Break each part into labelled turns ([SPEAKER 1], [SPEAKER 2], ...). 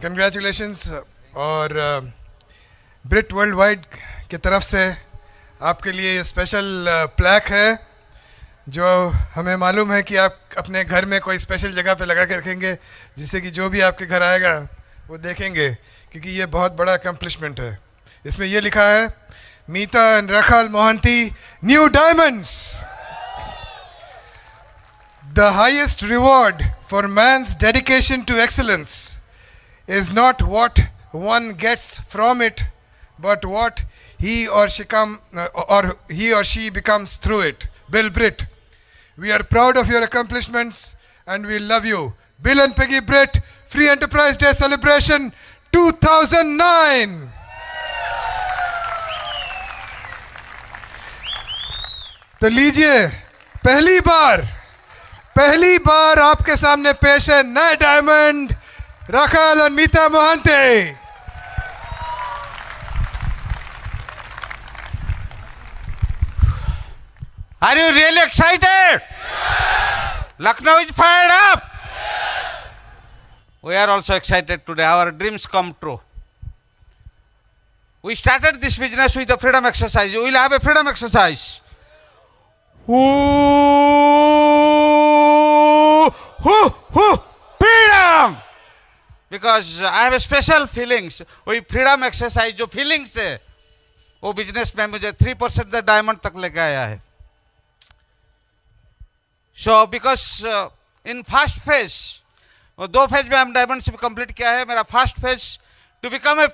[SPEAKER 1] Congratulations. और ब्रिट World wide की तरफ से आपके लिए ये स्पेशल प्लैक है जो हमें मालूम है कि आप अपने घर में कोई स्पेशल जगह पे लगा के रखेंगे, जिससे कि जो भी आपके घर आएगा वो देखेंगे, क्योंकि ये बहुत बड़ा अकम्पलिशमेंट है। इसमें ये लिखा है, Mita and Rakhal Mohanty, new diamonds. The highest reward for man's dedication to excellence is not what one gets from it, but what he or she becomes through it. Bill Britt. We are proud of your accomplishments and we love you. Bill and Peggy Britt, Free Enterprise Day Celebration 2009. तो लीजिए, पहली बार आपके सामने पेश है नए diamond रखाल और मीता Mohanty.
[SPEAKER 2] Are you really excited? Lucknow is fired up. We are also excited today. Our dreams come true. We started this business with a freedom exercise. We will have a freedom exercise. Freedom! Because I have a special feelings. वही freedom exercise जो feelings है, वो business में मुझे 3% the diamond तक लेके आया है. So because in first phase, वो 2 phase में हम diamondship complete किया है. मेरा first phase to become a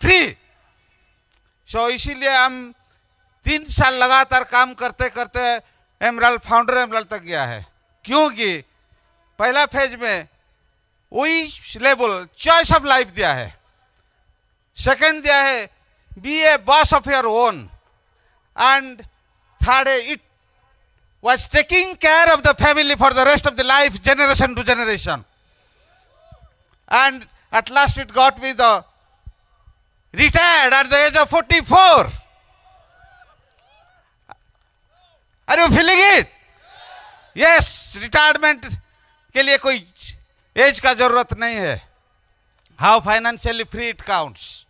[SPEAKER 2] free. So इसीलिए हम 3 साल लगातार काम करते करते एमराल्ड फाउंडर एमराल्ड तक गया है. क्योंकि पहला फेज में वही लेवल चॉइस ऑफ लाइफ दिया है. सेकंड दिया है be a boss of your own, and third है it was taking care of the family for the rest of the life, generation to generation. And at last it got me the retired at the age of 44. Are you feeling it? Yes, retirement के लिए कोई as का जरूरत नहीं है. How financially free it counts.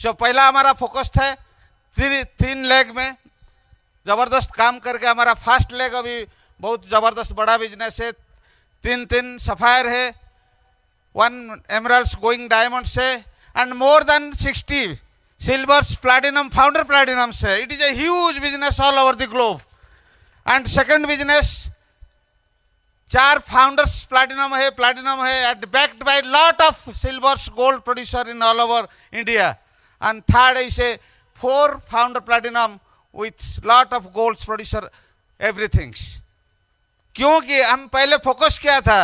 [SPEAKER 2] So पहला हमारा focus था 3 लेग में जबरदस्त काम करके. हमारा फर्स्ट लेग अभी बहुत जबरदस्त बड़ा बिजनेस है. 3 सफायर है, 1 एमराल्ड्स गोइंग डायमंड्स है, and more than 60 silvers platinum founder platinums है. It is a huge business all over the globe. And second business 4 founders platinum है and backed by lot of silvers gold producer in all over India. And third is a 4 founder platinum with lot of golds producer everything. क्योंकि हम पहले focus किया था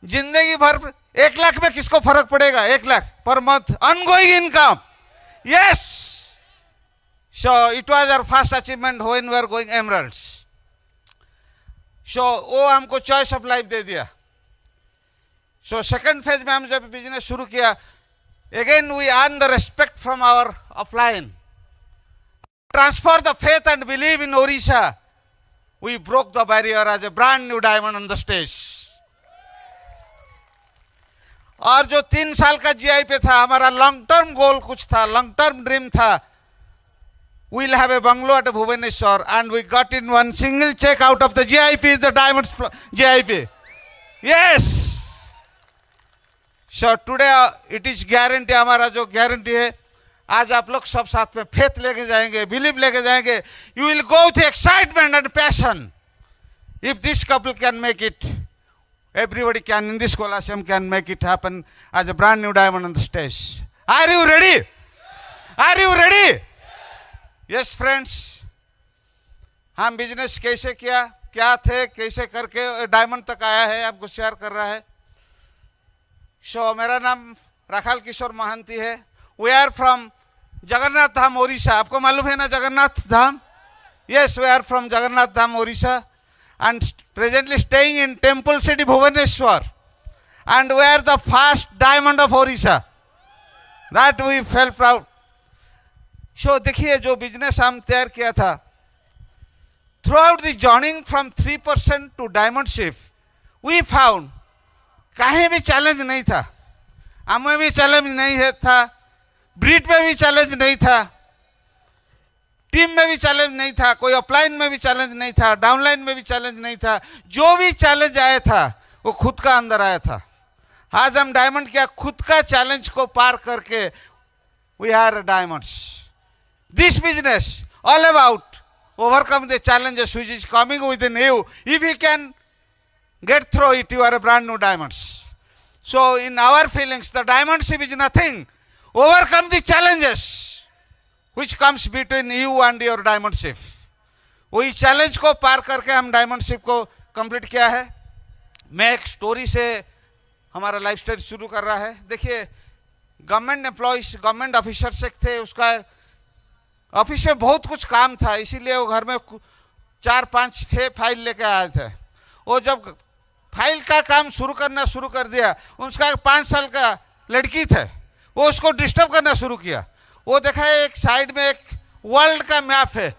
[SPEAKER 2] जिंदगी भर 1 लाख में किसको फर्क पड़ेगा, 1 lakh per month ongoing income. Yes, so it was our first achievement when we were going emeralds. So वो हमको choice of life दे दिया. So second phase में हम जब बिजनेस शुरू किया, again we earn the respect from our upline. Transfer the faith and believe in Orissa. We broke the barrier as a brand new diamond on the stage. और जो 3 साल का GI पे था, हमारा लॉन्ग टर्म गोल कुछ था, long term dream था. We'll have a bungalow at Bhubaneswar, and we got in 1 single check out of the GIP, the diamond GIP. Yes. So today it is guarantee. हमारा जो guarantee है, आज आप लोग सब साथ में फेथ लेके जाएंगे, बिलीव लेके जाएंगे. You will go with excitement and passion. If this couple can make it, everybody can in this colosseum can make it happen as a brand new diamond on the stage. Are you ready? Are you ready? Yes friends, हम business कैसे किया, क्या थे, कैसे करके diamond तक आया है, आपको शेयर कर रहा है. सो मेरा नाम रखाल किशोर मोहंती है. We are from Jagannath Dham, Orissa. आपको मालूम है ना Jagannath Dham? Yes, we are from Jagannath Dham, Orissa, and presently staying in Temple City, Bhubaneswar. And we are the first diamond of Orissa. That we felt proud. So देखिए जो business हम तैयार किया था, throughout the journey from 3% to diamondship, we found कहीं भी challenge नहीं था. हम में भी चैलेंज नहीं है था, ब्रीड में भी चैलेंज नहीं था, टीम में भी चैलेंज नहीं था, कोई अपलाइन में भी चैलेंज नहीं था, डाउनलाइन में भी चैलेंज नहीं था। जो भी चैलेंज आया था वो खुद का अंदर आया था। आज हम डायमंड क्या खुद का चैलेंज को पार करके we are diamonds. This business all about overcome the challenges which is coming within you. If you can get through it, you are a brand new diamonds. So in our feelings, the diamondship is nothing. Overcome the challenges which comes between you and your diamondship. वही challenge को पार करके हम डायमंडशिप को complete किया है। मैं एक स्टोरी से हमारा लाइफ स्टाइल शुरू कर रहा है। देखिए, गवर्नमेंट एम्प्लॉयज, गवर्नमेंट ऑफिसर्स एक थे, उसका ऑफिस में बहुत कुछ काम था, इसीलिए वो घर में 4-5 फाइल लेके आए थे। वो जब फाइल का काम शुरू कर दिया, उसका 5 साल का लड़की थे, वो उसको डिस्टर्ब करना शुरू किया। वो देखा एक साइड में एक वर्ल्ड का मैप है,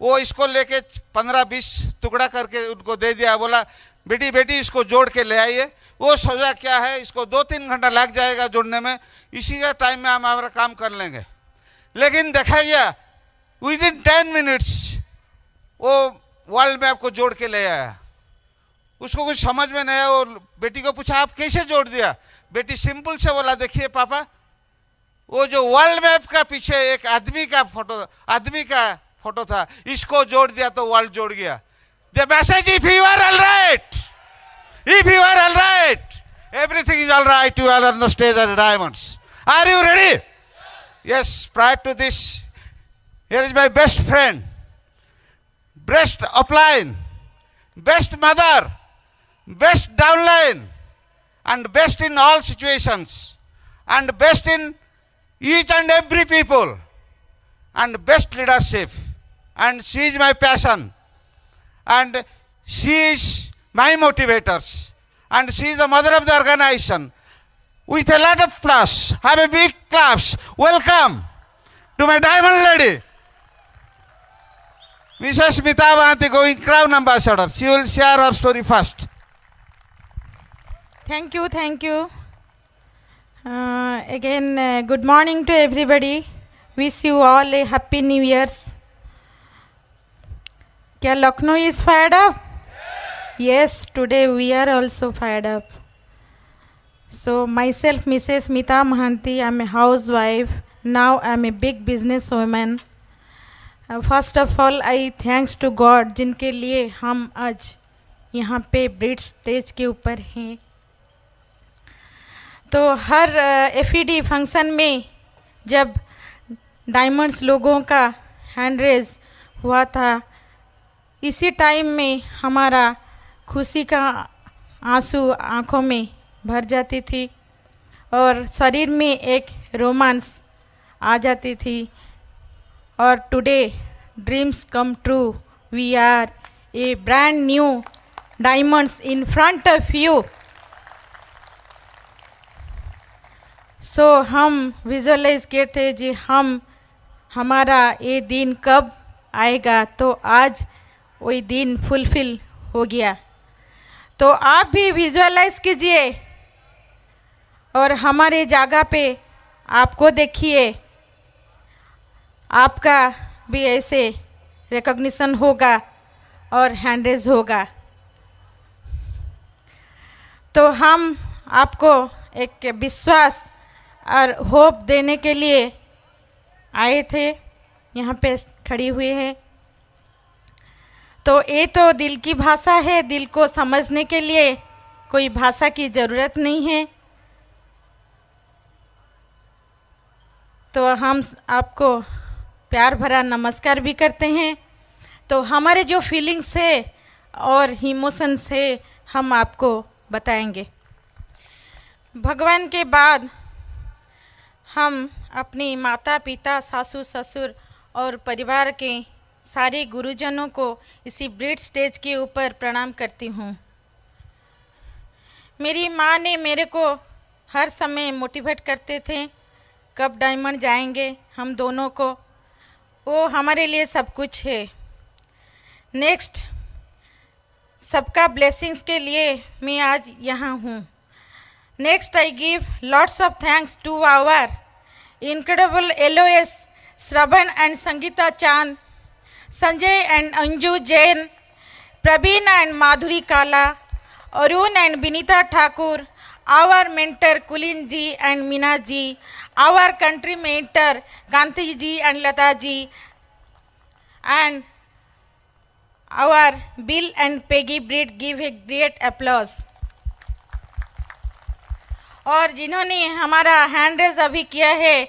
[SPEAKER 2] वो इसको लेके 15-20 टुकड़ा करके उनको दे दिया। बोला बेटी इसको जोड़ के ले आइए। वो सोचा क्या है, इसको 2-3 घंटा लग जाएगा जोड़ने में, इसी का टाइम में हम हमारा काम कर लेंगे। लेकिन देखा गया विदिन 10 मिनट्स वो वर्ल्ड मैप को जोड़ के ले आया। उसको कुछ समझ में नहीं आया। वो बेटी को पूछा आप कैसे जोड़ दिया? बेटी सिंपल से बोला, देखिए पापा, वो जो वर्ल्ड मैप का पीछे एक आदमी का फोटो था, इसको जोड़ दिया तो वर्ल्ड जोड़ गया। The message, if you are all right, everything is all right, you are on the stage at diamonds. Are you ready? Yes, prior to this, here is my best friend, best upline, best mother, best downline, and best in all situations, and best in each and every people, and best leadership. And she is my passion, and she is my motivators, and she is the mother of the organization. With a lot of applause, have a big claps. Welcome to my diamond lady, Mrs. Smita Mahanti, going Crown Ambassador. She will share her story first.
[SPEAKER 3] Thank you. Again, good morning to everybody. Wish you all a happy New Year's. Kya Lucknow is fired up? Yes, today we are also fired up. So myself, Mrs. Smita Mahanti, I am a housewife. Now I am a big businesswoman. First of all, I thanks to God जिनके लिए हम आज यहाँ पे breed stage के ऊपर हैं। तो हर FED फंक्शन में जब डायमंड्स लोगों का हैंड रेज हुआ था, इसी टाइम में हमारा खुशी का आंसू आँखों में भर जाती थी और शरीर में एक रोमांस आ जाती थी। और today dreams come true, we are a brand new diamonds in front of you. So हम विजुअलाइज किए थे जी हमारा ये दिन कब आएगा, तो आज वही दिन फुलफिल हो गया। तो आप भी विजुअलाइज कीजिए और हमारे जगह पे आपको देखिए, आपका भी ऐसे रिकॉग्निशन होगा और हैंड रेज होगा। तो हम आपको एक विश्वास और होप देने के लिए आए थे, यहाँ पे खड़ी हुई है। तो ये तो दिल की भाषा है, दिल को समझने के लिए कोई भाषा की ज़रूरत नहीं है। तो हम आपको प्यार भरा नमस्कार भी करते हैं। तो हमारे जो फीलिंग्स है और इमोशंस है हम आपको बताएंगे। भगवान के बाद हम अपनी माता पिता, सासू ससुर और परिवार के सारे गुरुजनों को इसी ब्रिड स्टेज के ऊपर प्रणाम करती हूँ। मेरी माँ ने मेरे को हर समय मोटिवेट करते थे, कब डायमंड जाएंगे हम दोनों को, वो हमारे लिए सब कुछ है। नेक्स्ट, सबका ब्लेसिंग्स के लिए मैं आज यहाँ हूँ। Next, I give lots of thanks to our incredible LOS, Shravan and Sangeeta Chand, Sanjay and Anju Jain, Praveen and Madhuri Kala, Arun and Binita Thakur, our mentor Kulin ji and Meena ji, our country mentor Kanti ji and Lata ji, and our Bill and Peggy Breed give a great applause. और जिन्होंने हमारा hand raise अभी किया है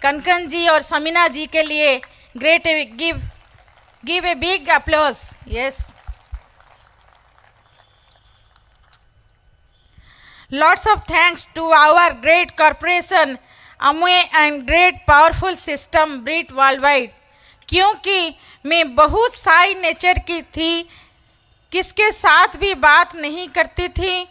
[SPEAKER 3] कनकन जी और समीना जी के लिए great give a big applause. Yes. Lots of thanks to our great corporation Amway and great powerful system Breed worldwide. क्योंकि मैं बहुत साई नेचर की थी, किसके साथ भी बात नहीं करती थी,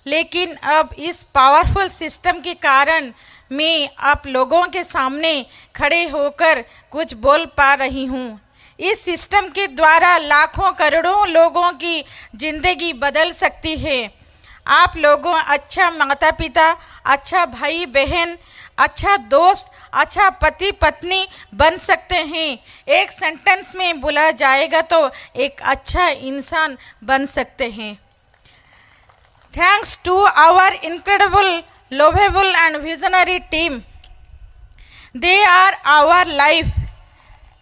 [SPEAKER 3] लेकिन अब इस पावरफुल सिस्टम के कारण मैं आप लोगों के सामने खड़े होकर कुछ बोल पा रही हूँ. इस सिस्टम के द्वारा लाखों करोड़ों लोगों की ज़िंदगी बदल सकती है. आप लोगों अच्छा माता पिता, अच्छा भाई बहन, अच्छा दोस्त, अच्छा पति पत्नी बन सकते हैं. एक सेंटेंस में बोला जाएगा तो एक अच्छा इंसान बन सकते हैं. Thanks to our incredible, lovable and visionary team. They are our life,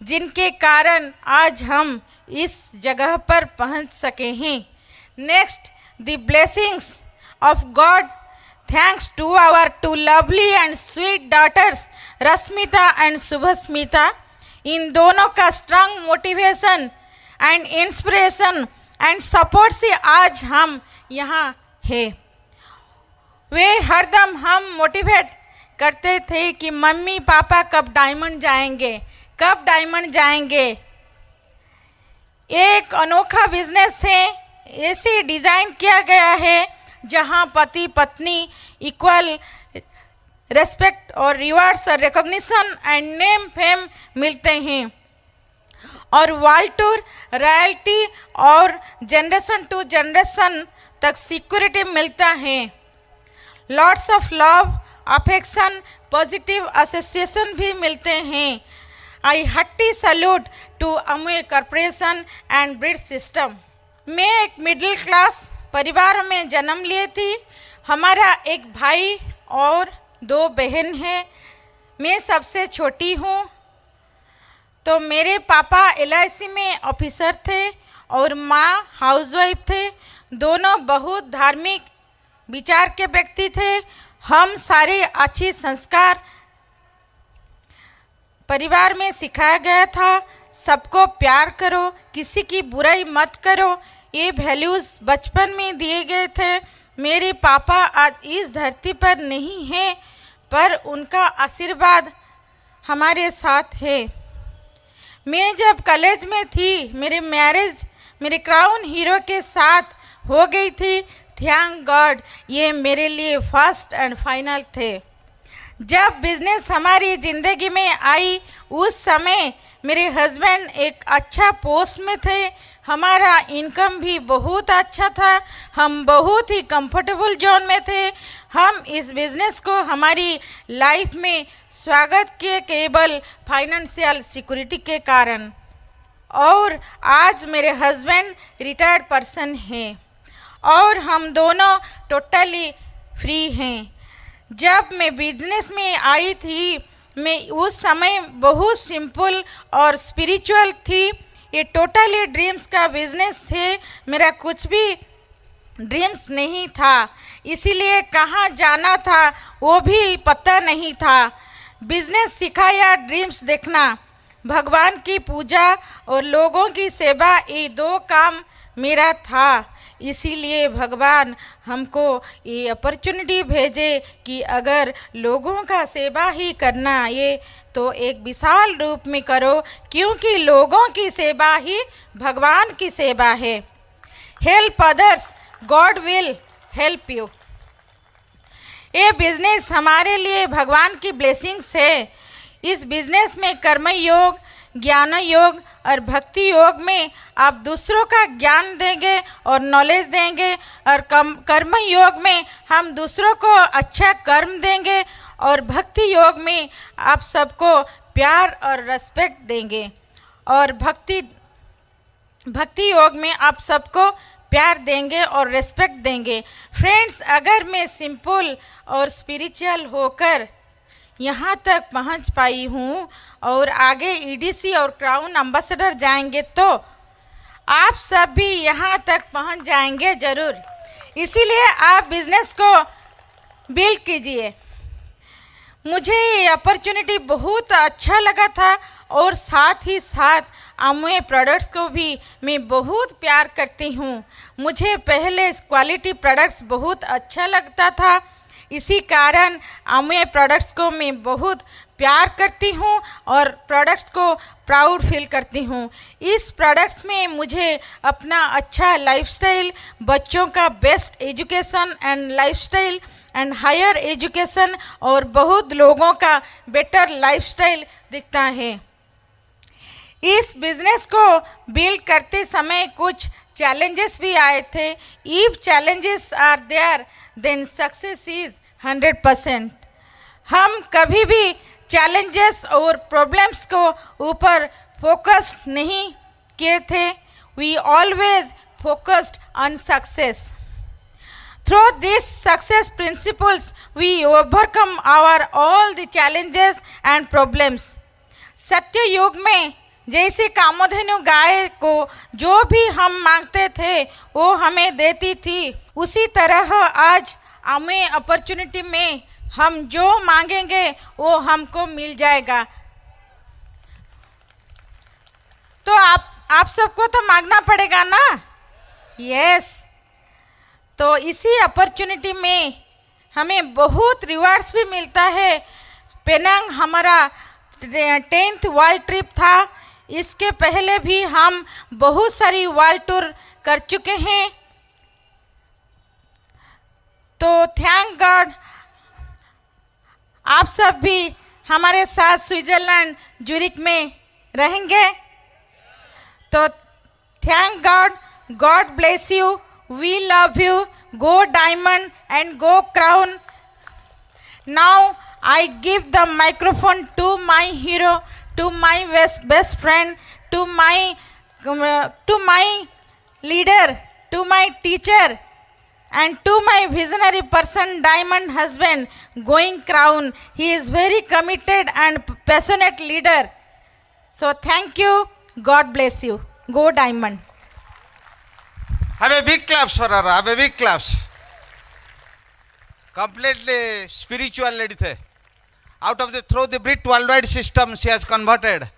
[SPEAKER 3] जिनके कारण आज हम इस जगह पर पहुंच सके हैं. Next, the blessings of God. Thanks to our two lovely and sweet daughters Rashmita and Shubhasmita. इन दोनों का strong motivation and inspiration and support से आज हम यहाँ है. वे हरदम हम मोटिवेट करते थे कि मम्मी पापा कब डायमंड जाएंगे, कब डायमंड जाएंगे. एक अनोखा बिजनेस है, ऐसे डिज़ाइन किया गया है जहां पति पत्नी इक्वल रेस्पेक्ट और रिवार्ड्स और रिकॉग्निशन एंड नेम फेम मिलते हैं, और वर्ल्ड टूर रॉयल्टी और जनरेशन टू जनरेशन तक सिक्योरिटी मिलता है. Lots of love, affection, positive association भी मिलते हैं. I hearty salute to Amway corporation and breed system. मैं एक मिडिल क्लास परिवार में जन्म लिए थी. हमारा एक भाई और 2 बहन हैं. मैं सबसे छोटी हूँ. तो मेरे पापा LIC में ऑफिसर थे और माँ हाउसवाइफ थे. दोनों बहुत धार्मिक विचार के व्यक्ति थे. हम सारे अच्छे संस्कार परिवार में सिखाया गया था. सबको प्यार करो, किसी की बुराई मत करो, ये वैल्यूज़ बचपन में दिए गए थे. मेरे पापा आज इस धरती पर नहीं हैं, पर उनका आशीर्वाद हमारे साथ है. मैं जब कॉलेज में थी, मेरी मैरिज मेरे क्राउन हीरो के साथ हो गई थी. थैंक गॉड, ये मेरे लिए फर्स्ट एंड फाइनल थे. जब बिजनेस हमारी ज़िंदगी में आई, उस समय मेरे हस्बैंड एक अच्छा पोस्ट में थे. हमारा इनकम भी बहुत अच्छा था. हम बहुत ही कंफर्टेबल जोन में थे. हम इस बिज़नेस को हमारी लाइफ में स्वागत किए केवल फाइनेंशियल सिक्योरिटी के कारण. और आज मेरे हस्बैंड रिटायर्ड पर्सन हैं और हम दोनों टोटली फ्री हैं. जब मैं बिजनेस में आई थी, मैं उस समय बहुत सिंपल और स्पिरिचुअल थी. ये टोटली ड्रीम्स का बिजनेस है. मेरा कुछ भी ड्रीम्स नहीं था, इसीलिए कहाँ जाना था वो भी पता नहीं था. बिजनेस सिखाया ड्रीम्स देखना. भगवान की पूजा और लोगों की सेवा, ये 2 काम मेरा था. इसीलिए भगवान हमको ये अपॉर्चुनिटी भेजे कि अगर लोगों का सेवा ही करना ये तो एक विशाल रूप में करो, क्योंकि लोगों की सेवा ही भगवान की सेवा है. Help others, God will help you. ये बिजनेस हमारे लिए भगवान की ब्लेसिंग्स है. इस बिजनेस में कर्म योग, ज्ञान योग और भक्ति योग में आप दूसरों का ज्ञान देंगे और नॉलेज देंगे, और कर्म योग में हम दूसरों को अच्छा कर्म देंगे, और भक्ति योग में आप सबको प्यार और रेस्पेक्ट देंगे, और भक्ति योग में आप सबको प्यार देंगे और रेस्पेक्ट देंगे। फ्रेंड्स, अगर मैं सिंपल और स्पिरिचुअल होकर यहाँ तक पहुँच पाई हूँ और आगे ईडीसी और क्राउन एम्बेसडर जाएंगे तो आप सब भी यहाँ तक पहुँच जाएंगे ज़रूर। इसीलिए आप बिजनेस को बिल्ड कीजिए। मुझे ये अपॉर्चुनिटी बहुत अच्छा लगा था, और साथ ही साथ अमूय प्रोडक्ट्स को भी मैं बहुत प्यार करती हूँ। मुझे पहले क्वालिटी प्रोडक्ट्स बहुत अच्छा लगता था, इसी कारण अमूय प्रोडक्ट्स को मैं बहुत प्यार करती हूँ और प्रोडक्ट्स को प्राउड फील करती हूँ। इस प्रोडक्ट्स में मुझे अपना अच्छा लाइफस्टाइल, बच्चों का best education and lifestyle and higher education और बहुत लोगों का बेटर लाइफस्टाइल दिखता है। इस बिज़नेस को बिल्ड करते समय कुछ चैलेंजेस भी आए थे। If challenges are there then success is 100%। हम कभी भी चैलेंजेस और प्रॉब्लम्स को ऊपर फोकस नहीं किए थे। We always focused on success. Through these success principles, we overcome our all the challenges and problems. सत्य युग में जैसे कामधेनु गाय को जो भी हम मांगते थे वो हमें देती थी, उसी तरह आज हमें अपॉर्चुनिटी में हम जो मांगेंगे वो हमको मिल जाएगा। तो आप सबको तो मांगना पड़ेगा ना? यस। तो इसी अपॉर्चुनिटी में हमें बहुत रिवार्ड्स भी मिलता है। पेनांग हमारा 10th वर्ल्ड ट्रिप था। इसके पहले भी हम बहुत सारी वर्ल्ड टूर कर चुके हैं। तो थैंक गॉड आप सब भी हमारे साथ स्विट्जरलैंड जूरिक में रहेंगे। तो thank God, God bless you, we love you, go diamond and go crown. Now I give the microphone to my hero, to my best friend, to my leader, to my teacher, and to my visionary person, diamond husband, going crown. He is very committed and passionate leader. So thank you, God bless you, go diamond.
[SPEAKER 2] Have a big claps for her. Have a big claps. Completely spiritual lady थे. Out of through the Brit worldwide system she has converted.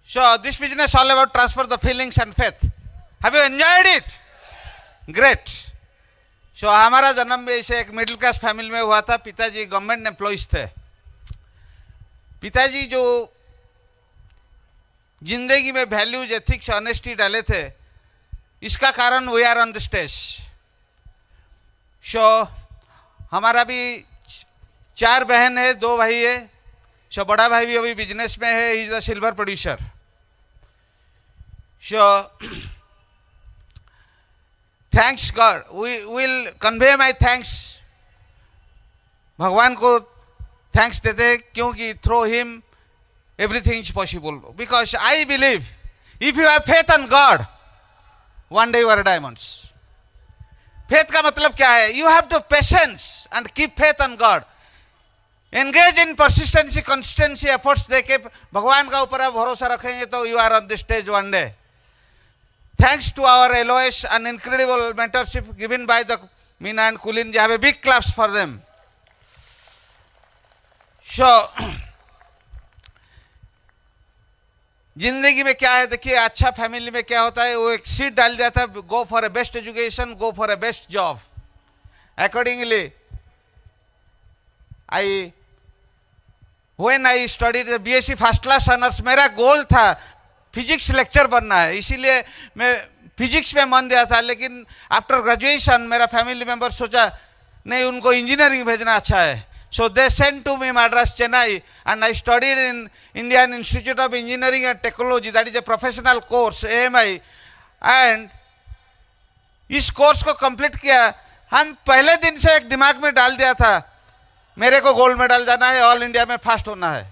[SPEAKER 2] So this business all about transfer the feelings and faith. Have you enjoyed it? Great. So हमारा जन्म भी ऐसे एक middle class family में हुआ था। पिताजी गवर्नमेंट एम्प्लॉइज थे। पिताजी जो जिंदगी में वैल्यूज, एथिक्स, ऑनेस्टी डाले थे, इसका कारण we are on the stage. So हमारा भी 4 बहन है, 2 भाई है। सो बड़ा भाई भी अभी बिजनेस में है, he is the silver producer. So thanks God, we will convey my thanks. भगवान को थैंक्स देते क्योंकि through him everything is possible, because I believe if you have faith on God, one day you are diamonds. Faith का मतलब क्या है? You have the patience and keep faith on God. Engage in persistency, consistency, efforts देके भगवान का ऊपर आप भरोसा रखेंगे तो you are on the stage one day. Thanks to our LOS and incredible mentorship given by the Meena and Kulin. Have a big claps for them. So जिंदगी में क्या है देखिए, अच्छा फैमिली में क्या होता है, वो एक सीट डाल जाता है, go for a best education, go for a best job. Accordingly when I studied BSc first class honours, मेरा गोल था फिजिक्स लेक्चर बनना है, इसीलिए मैं फिजिक्स में मन दिया था। लेकिन आफ्टर ग्रेजुएशन मेरा फैमिली मेंबर सोचा नहीं, उनको इंजीनियरिंग भेजना अच्छा है, So they sent to me Madras, Chennai, and I studied in Indian Institute of Engineering and Technology, that is a professional course, AMI, and इस कोर्स को कंप्लीट किया। हम पहले दिन से एक दिमाग में डाल दिया था मेरे को गोल्ड मेडल जाना है, ऑल इंडिया में फर्स्ट होना है।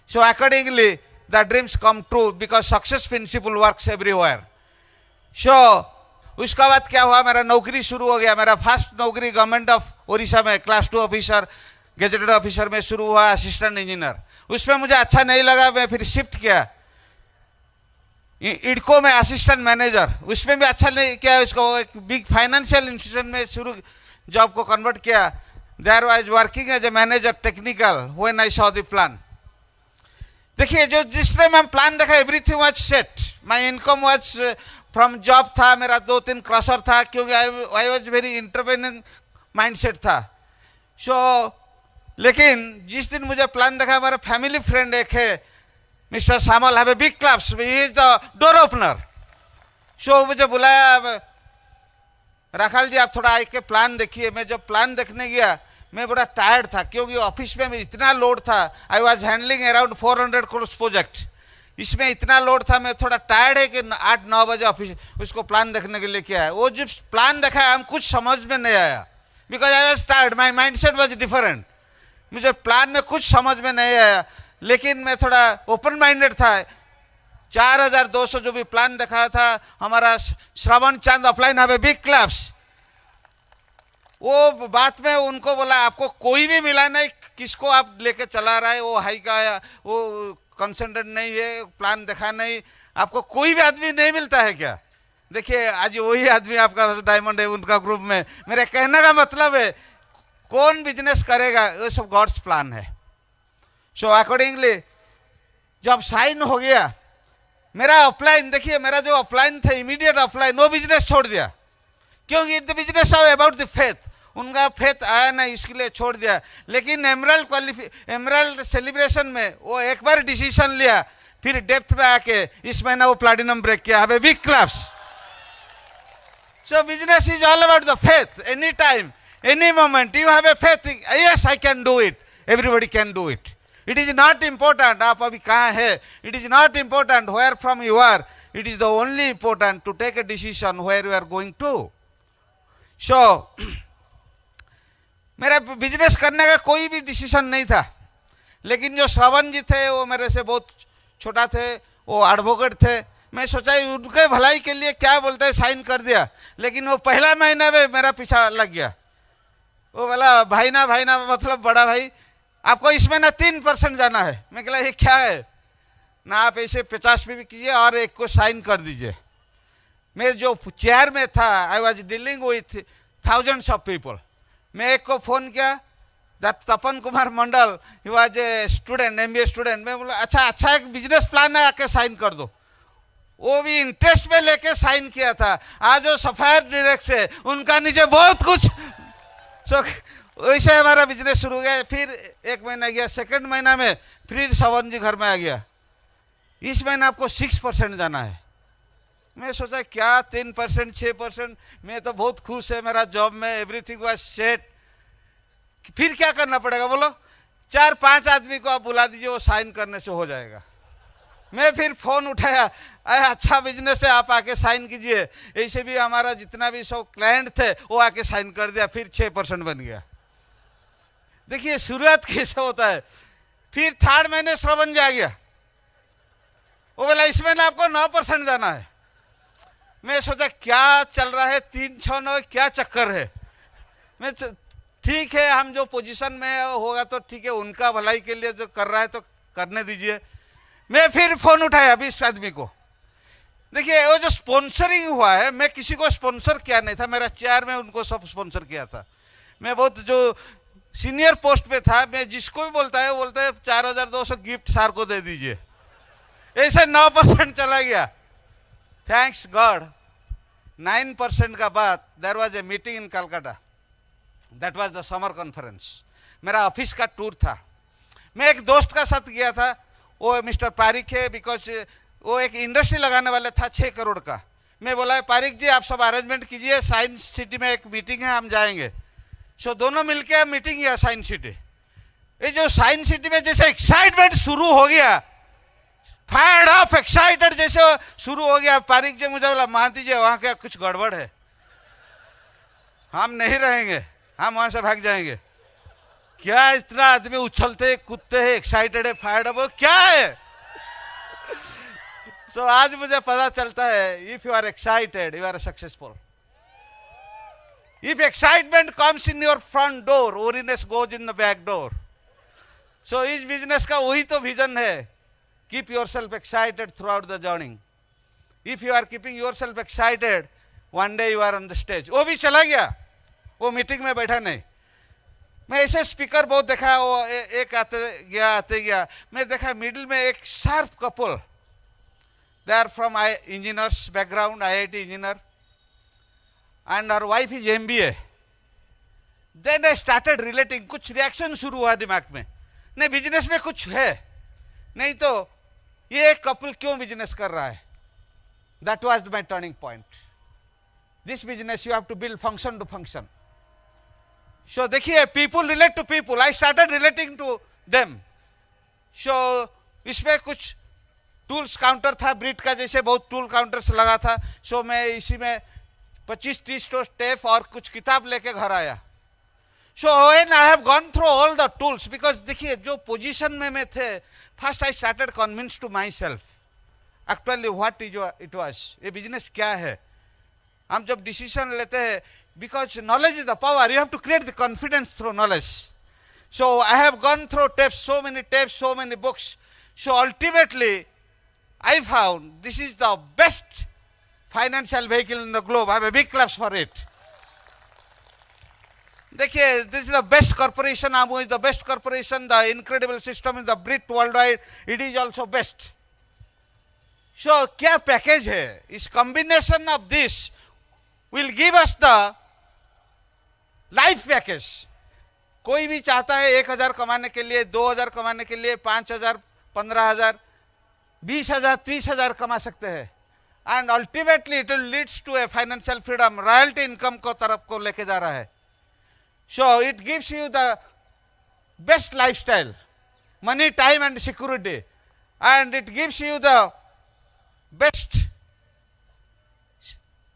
[SPEAKER 2] So accordingly the dreams come true because success principle works everywhere. So उसका बाद क्या हुआ, मेरा नौकरी शुरू हो गया। मेरा फर्स्ट नौकरी गवर्नमेंट ऑफ उड़ीसा में क्लास 2 ऑफिसर, गेजेटेड ऑफिसर में शुरू हुआ, असिस्टेंट इंजीनियर। उसमें मुझे अच्छा नहीं लगा, मैं फिर शिफ्ट किया इडको में असिस्टेंट मैनेजर, उसमें भी अच्छा नहीं किया। उसको एक बिग फाइनेंशियल इंस्टीट्यूशन में शुरू जॉब को कन्वर्ट किया। There was working as a manager technical when I saw the plan. देखिए जो जिस टाइम हम प्लान देखा everything was set. My income was from job था, मेरा 2-3 क्रॉसर था, क्योंकि I was very entrepreneur mindset था। सो लेकिन जिस दिन मुझे प्लान देखा, हमारा फैमिली फ्रेंड एक है mister Samal, have a big clubs, he is the door opener. So मुझे बुलाया, राखाल जी आप थोड़ा आके प्लान देखिए। मैं जब प्लान देखने गया मैं बड़ा टायर्ड था, क्योंकि ऑफिस में इतना लोड था। I was handling around 400 crore project, इसमें इतना लोड था। मैं थोड़ा टायर्ड है कि 8-9 बजे ऑफिस उसको प्लान देखने के लिए किया है। वो जब प्लान देखा है हम कुछ समझ में नहीं आया, because I was tired, my mind set was different. मुझे प्लान में कुछ समझ में नहीं आया, लेकिन मैं थोड़ा ओपन माइंडेड था। 4200 जो भी प्लान देखा था, हमारा श्रवण चांद offline have a big clubs, वो बात में उनको बोला आपको कोई भी मिला नहीं, किसको आप लेके चला रहा है, वो हाई का वो कंसंट्रेट नहीं है, प्लान देखा नहीं, आपको कोई भी आदमी नहीं मिलता है क्या? देखिए आज वही आदमी आपका डायमंड है उनका ग्रुप में। मेरे कहने का मतलब है कौन बिजनेस करेगा, ये सब गॉड्स प्लान है। सो अकॉर्डिंगली जब साइन हो गया मेरा ऑफलाइन, देखिए मेरा जो ऑफलाइन था इमीडिएट ऑफलाइन, वो बिजनेस छोड़ दिया, क्योंकि the business about the faith, उनका फेथ आया ना, इसके लिए छोड़ दिया। लेकिन एमरल्ड सेलिब्रेशन में वो एक बार डिसीजन लिया, फिर डेप्थ में आके इस महीना वो प्लैटिनम ब्रेक किया, have a big clubs. So business is all about the faith. Any time any moment you have a faith, yes I can do it, everybody can do it. It is not important आप अभी कहाँ है, it is not important where from you are, it is the only important to take a decision where you are going to. So मेरा business करने का कोई भी decision नहीं था, लेकिन जो श्रवण जी थे वो मेरे से बहुत छोटा थे, वो एडवोकेट थे। मैं सोचा उनके भलाई के लिए क्या बोलते हैं, साइन कर दिया। लेकिन वो पहला महीना में मेरा पीछा लग गया। वो बोला भाई ना मतलब बड़ा भाई आपको इसमें ना 3% जाना है। मैं कहला ये क्या है ना, आप ऐसे 50 भी कीजिए और एक को साइन कर दीजिए। मैं जो चेयर में था, I was dealing with thousands of people. मैं एक को फ़ोन किया, that Tapan Kumar Mandal, he was a student, MBA student. मैं बोला अच्छा एक बिजनेस प्लान है, आके साइन कर दो। वो भी इंटरेस्ट में लेके साइन किया था। आज वो सफायर डायरेक्ट है, उनका नीचे बहुत कुछ। सो वैसे हमारा बिजनेस शुरू हो गया। फिर 1 महीना गया, सेकंड महीना में फिर श्रवण जी घर में आ गया, इस महीने आपको 6% जाना है। मैं सोचा क्या 3%, 6%, मैं तो बहुत खुश है मेरा जॉब में, एवरीथिंग वाज सेट। फिर क्या करना पड़ेगा बोलो, 4-5 आदमी को आप बुला दीजिए, वो साइन करने से हो जाएगा। मैं फिर फ़ोन उठाया, अच्छा बिजनेस है, आप आके साइन कीजिए। ऐसे भी हमारा जितना भी सब क्लाइंट थे वो आके साइन कर दिया, फिर 6% बन गया। देखिए शुरुआत कैसे होता है। फिर 3rd महीने श्रवण जी आ गया, वो बोला इसमें ना आपको 9% जाना है। मैं सोचा क्या चल रहा है, 3-6-9 क्या चक्कर है। मैं ठीक है, हम जो पोजीशन में होगा तो ठीक है, उनका भलाई के लिए जो कर रहा है तो करने दीजिए। मैं फिर फोन उठाया 20 आदमी को। देखिए वो जो स्पॉन्सरिंग हुआ है, मैं किसी को स्पॉन्सर किया नहीं था, मेरा चेयर में उनको सब स्पॉन्सर किया था। मैं बहुत जो सीनियर पोस्ट पे था, मैं जिसको भी बोलता है 4200 गिफ्ट सार को दे दीजिए। ऐसे 9% चला गया। थैंक्स गॉड 9% का बाद there was a meeting in Calcutta, that was the summer conference. मेरा ऑफिस का टूर था। मैं एक दोस्त का साथ गया था, वो मिस्टर पारिक है, बिकॉज वो एक इंडस्ट्री लगाने वाले था 6 करोड़ का। मैं बोला पारिक जी आप सब अरेंजमेंट कीजिए, साइंस सिटी में एक मीटिंग है, हम जाएंगे। सो दोनों मिलके मीटिंग किया साइंस सिटी। ये जो साइंस सिटी में जैसे एक्साइटमेंट शुरू हो गया, फायर्ड ऑफ एक्साइटेड जैसे शुरू हो गया, पारिक जी मुझे बोला महांती जी वहां क्या कुछ गड़बड़ है, हम नहीं रहेंगे, हम वहां से भाग जाएंगे। क्या इतना आदमी उछलते कूदते हैं, एक्साइटेड है, फायर्ड ऑफ, क्या है? So, आज मुझे पता चलता है, if you are excited you are successful. If excitement comes in your front door, worriness goes in the back door. So इस बिजनेस का वही तो विजन है, keep yourself excited throughout the journey. If you are keeping yourself excited, one day you are on the stage. वो भी चला गया, वो मीटिंग में बैठा नहीं। मैं ऐसे स्पीकर बहुत देखा, वो एक आते गया, मैं देखा मिडिल में एक sharp couple, they are from engineers background, IIT engineer, and her wife is MBA. Then I started relating, कुछ रिएक्शन शुरू हुआ दिमाग में, नहीं बिजनेस में कुछ है, नहीं तो ये कपल क्यों बिजनेस कर रहा है। That was my turning point. This business you have to build function to function. So देखिए, people relate to people. I started relating to them. So इसमें कुछ टूल्स काउंटर था ब्रिट का, जैसे बहुत टूल काउंटर्स लगा था। सो मैं इसी में 25-30 स्टेप और कुछ किताब लेके घर आया। So when I have gone through all the tools, because देखिए जो पोजीशन में मैं थे, first I started convince to my self actually what is it was, ये बिजनेस क्या है। हम जब डिसीजन लेते हैं, because knowledge is the power, you have to create the confidence through knowledge. So I have gone through tapes, so many books. So ultimately I found this is the best financial vehicle in the globe. I have a big claps for it. देखिए, this is the best corporation. Amway is the best corporation. The incredible system is the Brit worldwide. It is also best. So क्या package है? इस combination of this will give us the life package. कोई भी चाहता है 1,000 कमाने के लिए, 2,000 कमाने के लिए, 5,000, 15,000, 20,000, 30,000 कमा सकते हैं। And ultimately it will leads to a financial freedom, royalty income को तरफ को लेके जा रहा है। So it gives you the best lifestyle, money, time and security, and it gives you the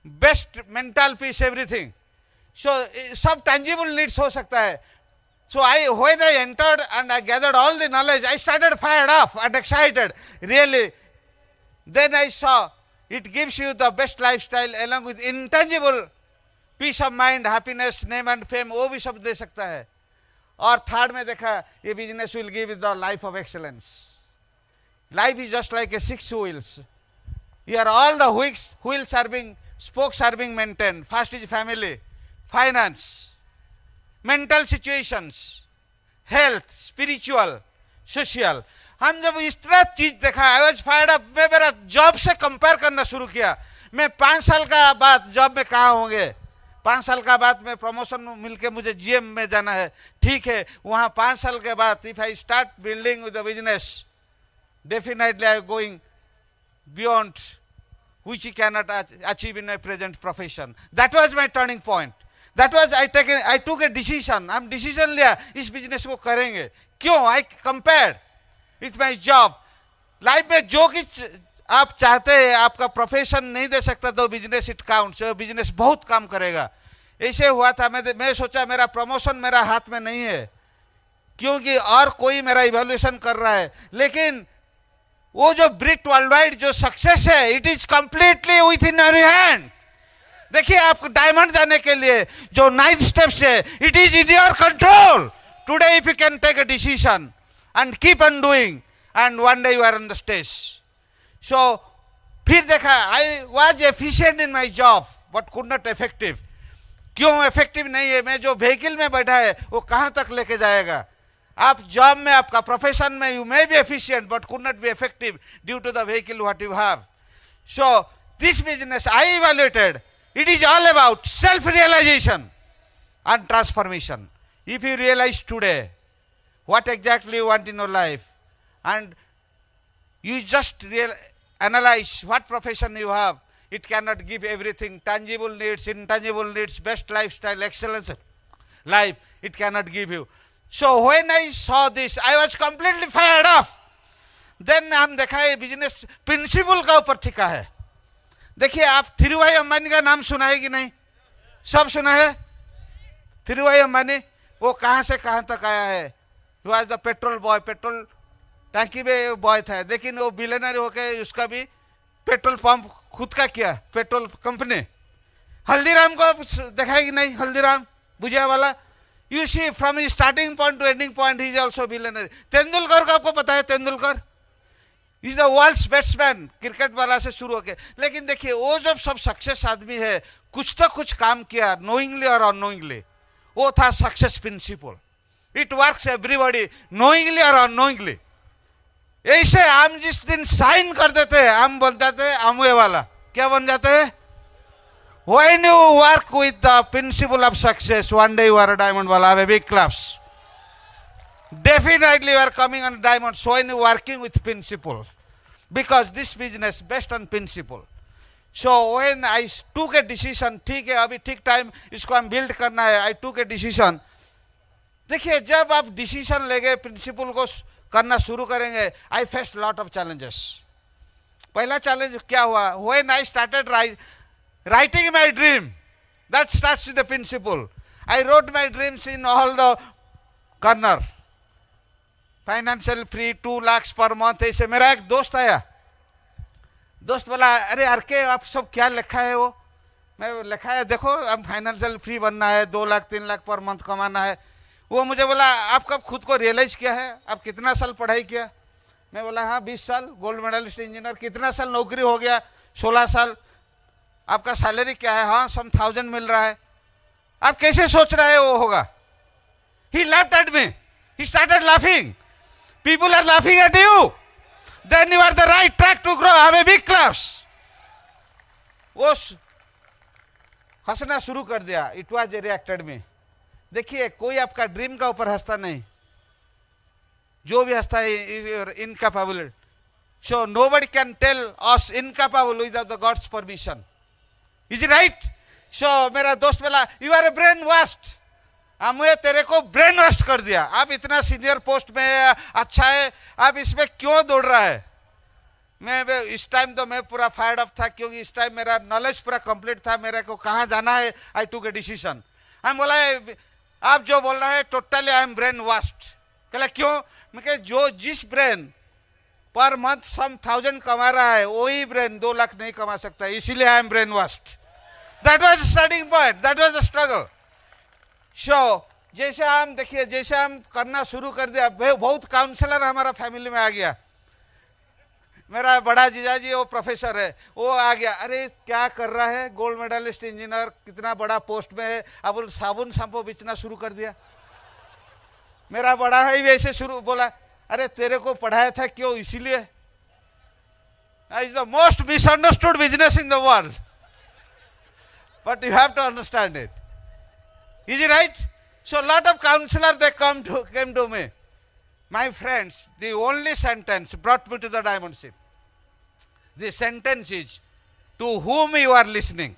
[SPEAKER 2] best mental peace, everything. So सब tangible needs हो सकता है। So when I entered and I gathered all the knowledge, I started fired off and excited, really. Then I saw it gives you the best lifestyle along with intangible peace of mind, happiness, name and fame, वो भी सब दे सकता है। और third में देखा, ये business will give you the life of excellence. Life is just like a 6 wheels. Here all the wheels are being, spokes are being maintained. First is family, finance, mental situations, health, spiritual, social. हम जब इस तरह चीज देखा, I was fired up. मैं मेरा job से compare करना शुरू किया। मैं 5 साल का बाद जॉब में कहाँ होंगे, 5 साल का बाद में प्रमोशन मिलके मुझे जीएम में जाना है, ठीक है। वहाँ 5 साल के बाद if I start building with the business, definitely I going beyond which you can not achieve in my present profession. That was my turning point. That was I took a decision. हम decision लिया, इस business को करेंगे। क्यों? I compared with my job. Life में जो कुछ आप चाहते हैं, आपका प्रोफेशन नहीं दे सकता तो बिजनेस इट काउंट्स, बिजनेस बहुत काम करेगा। ऐसे हुआ था, मैं सोचा मेरा प्रमोशन मेरा हाथ में नहीं है, क्योंकि और कोई मेरा इवैल्यूएशन कर रहा है। लेकिन वो जो ब्रिट वर्ल्ड वाइड जो सक्सेस है, it is completely with in your hand. देखिए, आपको डायमंड जाने के लिए जो 9 स्टेप्स है, it is in your control. Today if you can take a decision and keep on doing, and one day you are on the stage. So फिर देखा, I was efficient in my job but could not effective. क्यों effective नहीं है? मैं जो vehicle में बैठा है वो कहां तक लेके जाएगा। आप जॉब में, आपका प्रोफेशन में, you may be efficient but could not be effective due to the vehicle what you have. So this business I evaluated, it is all about self realization and transformation. If you realize today what exactly you want in your life, and you just analyze what profession you have, it cannot give everything, tangible needs, intangible needs, best lifestyle, excellence life, it cannot give you. So when I saw this, I was completely fired off. Then हम देखा ये business principal का ऊपर टिका है. देखिए आप धीरूभाई अंबानी का नाम सुना है कि नहीं? सब सुना है. धीरूभाई अंबानी वो कहाँ से कहाँ तक आया है. He was the petrol boy, petrol टैंकी में बॉय था, लेकिन वो बिलियनर होके उसका भी पेट्रोल पंप खुद का किया, पेट्रोल कंपनी. हल्दीराम को देखा है कि नहीं? हल्दीराम भुजिया वाला. You see from his starting point to ending point he is also billionaire. Tendulkar का आपको पता है? Tendulkar is the world's batsman, cricket वाला से शुरू होके. लेकिन देखिए वो जब सब सक्सेस आदमी है, कुछ तो कुछ काम किया, नोइंगली और अनोइंगली. वो था success principle. It works everybody, knowingly और अनोइंगली. ऐसे हम जिस दिन साइन कर देते हैं, हम बन जाते हैं अमुए वाला. क्या बन जाते हैं? When you work with the principle of success, one day you are a diamond wala, have a big claps. Definitely you are coming on diamond. So when you are working with principle, because this business based on principle. So when I took a decision, ठीक है अभी ठीक time इसको हम build करना है. I took a decision. देखिए जब आप डिसीजन लेंगे, प्रिंसिपल को करना शुरू करेंगे, I faced lot of challenges. पहला चैलेंज क्या हुआ? When I started writing my dream, that starts with the principle. I wrote my dreams in all the corner. Financial free 2 lakhs per month. ऐसे मेरा एक दोस्त आया, दोस्त बोला अरे आर के आप सब क्या लिखा है? वो मैं लिखा है देखो अब फाइनेंशियल फ्री बनना है, 2 लाख 3 लाख पर मंथ कमाना है. वो मुझे बोला आप कब खुद को रियलाइज किया है? आप कितना साल पढ़ाई किया? मैं बोला हाँ 20 साल, गोल्ड मेडलिस्ट इंजीनियर. कितना साल नौकरी हो गया? 16 साल. आपका सैलरी क्या है? हाँ सम 1000 मिल रहा है. आप कैसे सोच रहे हैं वो होगा? He laughed at me. He started laughing. People are laughing at you. Then you are the right track to grow. Have a big claps. वो हंसना शुरू कर दिया. It was reacted me. देखिए कोई आपका ड्रीम का ऊपर हंसता नहीं. जो भी हंसता है incapable. So nobody can tell us incapable without the God's permission. Is it right? So मेरा दोस्त बोला you are a brainwashed. हमें तेरे को ब्रेन वॉश कर दिया. आप इतना सीनियर पोस्ट में है, अच्छा है, आप इसमें क्यों दौड़ रहा है? मैं इस टाइम तो मैं पूरा फायर्ड अप था, क्योंकि इस टाइम मेरा नॉलेज पूरा कंप्लीट था, मेरे को कहाँ जाना है. आई टूक ए डिसीजन. हम बोला आप जो बोल रहे हैं totally I am brain washed. कहला क्यों? मैं कह जो जिस ब्रेन पर मंथ सम 1000 कमा रहा है वही ब्रेन 2 लाख नहीं कमा सकता, इसीलिए I am brain washed. That was starting point, that was the struggle. So जैसे हम देखिए जैसे हम करना शुरू कर दिया, बहुत काउंसलर हमारा फैमिली में आ गया. मेरा बड़ा जीजाजी वो प्रोफेसर है, वो आ गया. अरे क्या कर रहा है? गोल्ड मेडलिस्ट इंजीनियर, कितना बड़ा पोस्ट में है, अब साबुन शैम्पू बेचना शुरू कर दिया. मेरा बड़ा भाई भी ऐसे शुरू बोला अरे तेरे को पढ़ाया था क्यों? इसीलिए. Is the most misunderstood business in the world, but you have to understand it. Is it right? So lot of counselors they came to me. My friends, the only sentence brought me to the diamond ship. The sentence is, to whom you are listening.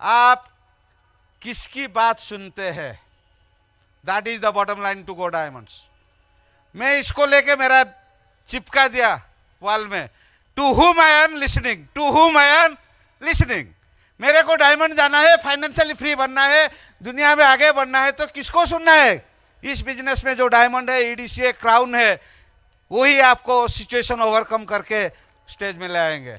[SPEAKER 2] आप किसकी बात सुनते हैं? That is the bottom line to go diamonds. मैं इसको लेके मेरा चिपका दिया वॉल में. To whom I am listening. To whom I am listening. मेरे को डायमंड जाना है, फाइनेंशियली फ्री बनना है, दुनिया में आगे बढ़ना है, तो किसको सुनना है? इस बिजनेस में जो डायमंड है, ईडीसी क्राउन है, वही आपको सिचुएशन ओवरकम करके स्टेज में ले आएंगे.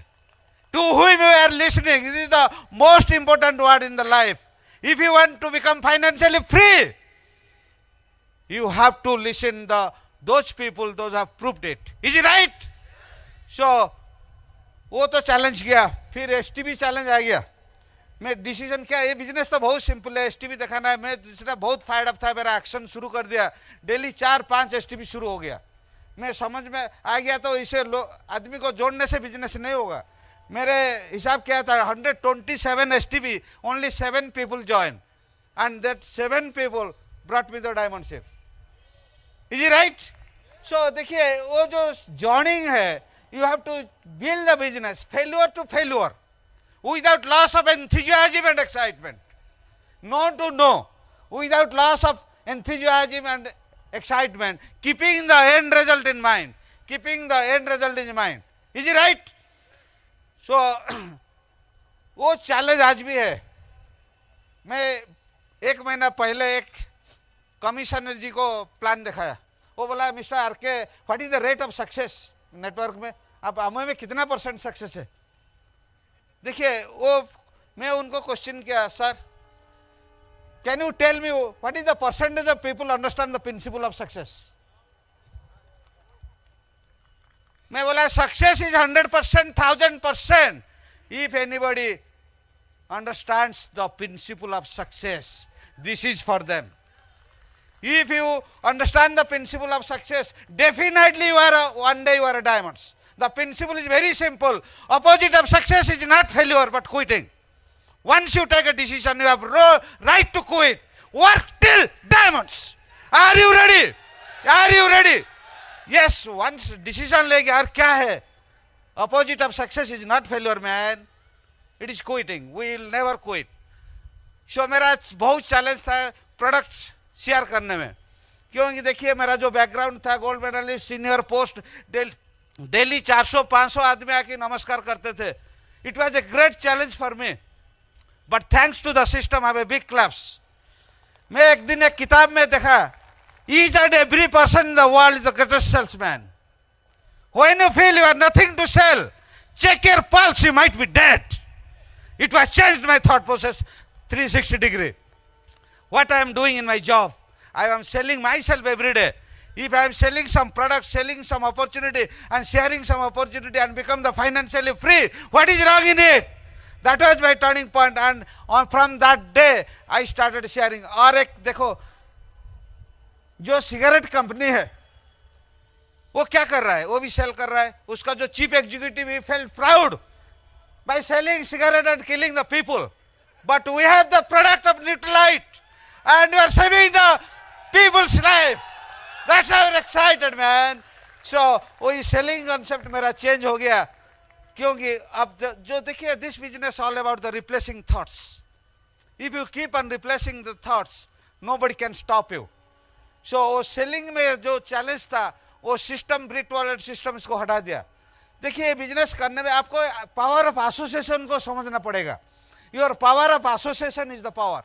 [SPEAKER 2] To whom you are listening, it is the most important word in the life. If you want to become financially free, you have to listen those people those have proved it. Is it right? So वो तो challenge गया. फिर STB challenge आ गया. मैं decision क्या, ये business तो बहुत सिंपल है, एसटीबी दिखाना है. मैं दूसरा बहुत फायर्ड अप था, मेरा एक्शन शुरू कर दिया. डेली 4-5 एसटीबी शुरू हो गया. मैं समझ में आ गया तो इसे आदमी को जोड़ने से बिजनेस नहीं होगा. मेरे हिसाब क्या था, 127 STB, only 7 people join, and that 7 people brought me the diamond ship. Is it right? So देखिए वो जो जॉइनिंग है, you have to build the business failure to failure without loss of enthusiasm and excitement. No to no, without loss of enthusiasm and excitement, keeping the end result in mind. Keeping the end result in mind. Is it right? So, वो challenge आज भी है. मैं 1 महीना पहले एक commissioner जी को plan दिखाया. वो बोला mister RK, what is the rate of success network में, आप अमूय में कितना % सक्सेस है. देखिए वो मैं उनको क्वेश्चन किया, sir can you tell me what is the % of people understand the principle of success. मैं बोला success is 100%, 1000% if anybody understands the principle of success. This is for them. If you understand the principle of success, definitely one day you are a diamonds. The principle is very simple. Opposite of success is not failure but quitting. Once you take a decision, you have right to quit. Work till diamonds. Are you ready? Are you ready? Yes, once decision लेंगे और क्या है? Opposite of success is not failure, man. It is quitting. We will never quit. So मेरा बहुत challenge था product share करने में, क्योंकि देखिए मेरा जो बैकग्राउंड था, gold medalist, senior post, daily 400-500 आदमी आके नमस्कार करते थे. It was a great challenge for me, but thanks to the system I have a big clubs. मैं एक दिन एक किताब में देखा, each and every person in the world is the greatest salesman. When you feel you have nothing to sell, check your pulse, you might be dead. It was changed my thought process 360 degree. What I am doing in my job, I am selling myself every day. If I am selling some product, selling some opportunity and sharing some opportunity and become the financially free, what is wrong in it? That was my turning point, and from that day I started sharing. और एक देखो जो cigarette company है वो क्या कर रहा है, वो भी सेल कर रहा है. उसका जो chief executive he felt proud by selling cigarette and killing the people. But we have the product of Nutrilite and we are saving the people's life. That's how we're excited, man. So वही selling concept मेरा change हो गया, क्योंकि अब जो देखिए this business all about the replacing thoughts. If you keep on replacing the thoughts, nobody can stop you. So वो selling में जो challenge था, वो सिस्टम ब्रिट वॉलेट सिस्टम इसको हटा दिया. देखिए बिजनेस करने में आपको पावर ऑफ एसोसिएशन को समझना पड़ेगा. Your power of association is the power.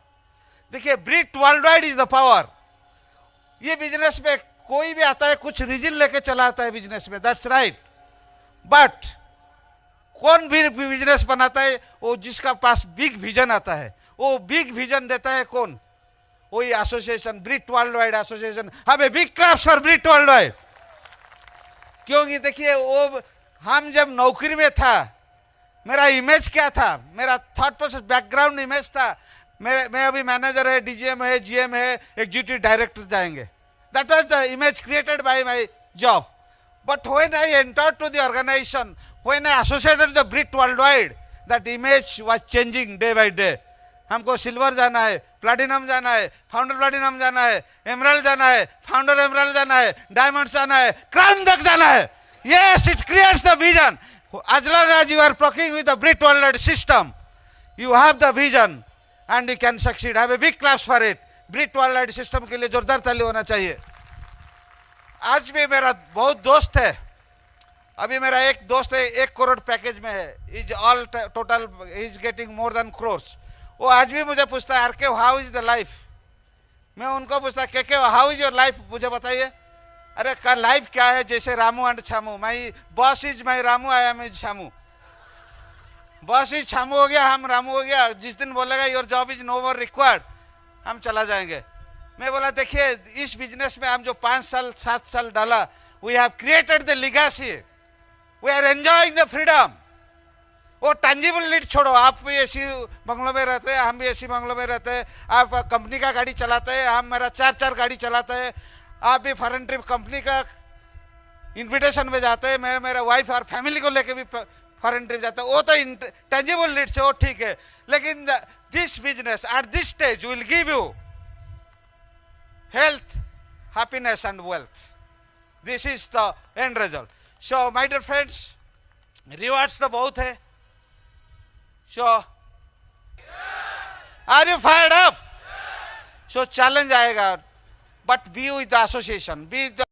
[SPEAKER 2] देखिए Britt World Wide is the power. ये बिजनेस में कोई भी आता है कुछ रीजन लेके चला आता है बिजनेस में, दैट्स राइट. बट कौन भी बिजनेस बनाता है, वो जिसका पास बिग विजन आता है, वो बिग विजन देता है कौन, वही association, Britt World Wide association. हमें big claps for Britt World Wide. क्योंकि देखिए वो हम जब नौकरी में था, मेरा इमेज क्या था, मेरा थॉट प्रोसेस बैकग्राउंड इमेज था, मैं अभी मैनेजर है, डीजीएम है, जीएम है, एग्जीक्यूटिव डायरेक्टर जाएंगे. That was the image created by my job. But when I entered to the organization, when I associated the Britt World Wide, that image was changing day by day. हमको silver जाना है, platinum जाना है, founder platinum जाना है, emerald जाना है, founder emerald जाना है, डायमंड जाना है, क्राउन तक जाना है. Yes, it creates the vision. As long as you are working with the Brit World system, you have the vision and you can succeed. I have a big claps for it. Brit World system के लिए जोरदार ताली होना चाहिए. आज भी मेरा बहुत दोस्त है, अभी मेरा एक दोस्त है 1 करोड़ पैकेज में है. Is all total is getting more than crores. वो आज भी मुझे पूछता है RK how is the life. मैं उनको पूछता है के हाउ इज योर लाइफ, मुझे बताइए. अरे का लाइफ क्या है, जैसे Ramu and Chhamu. My boss is my Ramu, I am is Chhamu. Boss is Chhamu हो गया, हम रामू हो गया. जिस दिन बोलेगा your job is no more required, हम चला जाएंगे. मैं बोला देखिए इस बिजनेस में हम जो 5 साल 7 साल डाला, we have created the legacy, we are enjoying the freedom. वो टैंजिबल नीड छोड़ो, आप भी एसी बंगलों में रहते हैं, हम भी एसी बंगलों में रहते हैं. आप कंपनी का गाड़ी चलाते हैं, हम मेरा 4 गाड़ी चलाते हैं. आप भी फॉरेन ट्रिप कंपनी का इन्विटेशन में जाते हैं, मेरा वाइफ और फैमिली को लेके भी फॉरेन ट्रिप जाता है. वो तो टेंजिबल नीड्स है, वो ठीक है. लेकिन this business at this stage will give you health, happiness and wealth. This is the end result. So my dear friends, rewards तो बहुत है. So are you fired up? So challenge आएगा. but be with the association, be with the